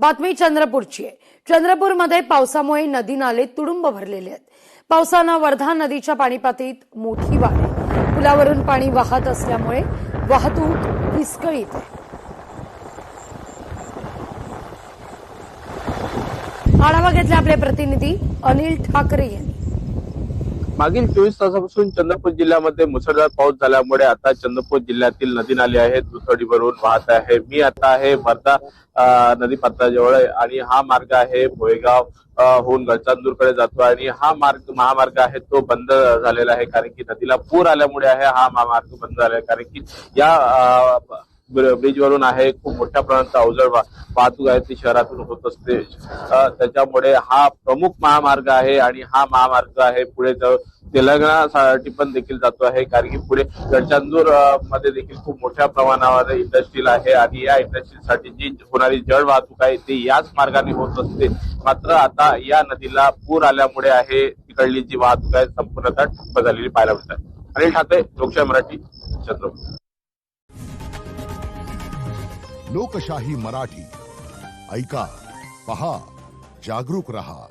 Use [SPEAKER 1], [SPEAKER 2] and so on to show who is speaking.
[SPEAKER 1] बातमी चंद्रपूरची आहे। चंद्रपूरमध्ये पावसामुळे नदी नाले तुडुंब भरलेले आहेत। पावसानं वर्धा नदीच्या पाणीपातळीत मोठी वाढ आहे। पुलावरून पाणी वाहत असल्यामुळे वाहतूक विस्कळीत आहे। आढावा घेतला आपले प्रतिनिधी अनिल ठाकरे यांनी।
[SPEAKER 2] मागील 24 तासापासून चंद्रपूर जिल्ह्यामध्ये मुसळधार पाऊस झाल्यामुळे आता चंद्रपूर जिल्ह्यातील नदी नाले आहेत दुथडी भरून वाहत आहे। मी आता आहे वर्धा नदी पात्राजवळ आणि हा मार्ग आहे भोयगाव होऊन गडचांदूरकडे जातो आणि हा महामार्ग आहे तो बंद झालेला आहे कारण की नदीला पूर आल्यामुळे आहे हा महामार्ग बंद झाला आहे कारण की या ब्रिजवरून आहे खूप मोठ्या प्रमाणात अवजड वाहतूक आहे ती शहरातून होत असते। त्याच्यामुळे हा प्रमुख महामार्ग आहे आणि हा महामार्ग आहे पुढे तेलंगणासाठी पण देखील जातो आहे कारण की पुढे गडचांदूर मध्ये देखील खूप मोठ्या प्रमाणावर इंडस्ट्रील आहे आणि या इंडस्ट्रीसाठी जी होणारी जड वाहतूक आहे ती याच मार्गाने होत असते। मात्र आता या नदीला पूर आल्यामुळे आहे तिकडली जी वाहतूक आहे संपूर्णतः ठप्प झालेली पाहायला मिळत आहे। अनिल ठाकरे, लोकशाही मराठी, चंद्रपूर।
[SPEAKER 3] लोकशाही मराठी ऐका, पहा, जागरूक रहा।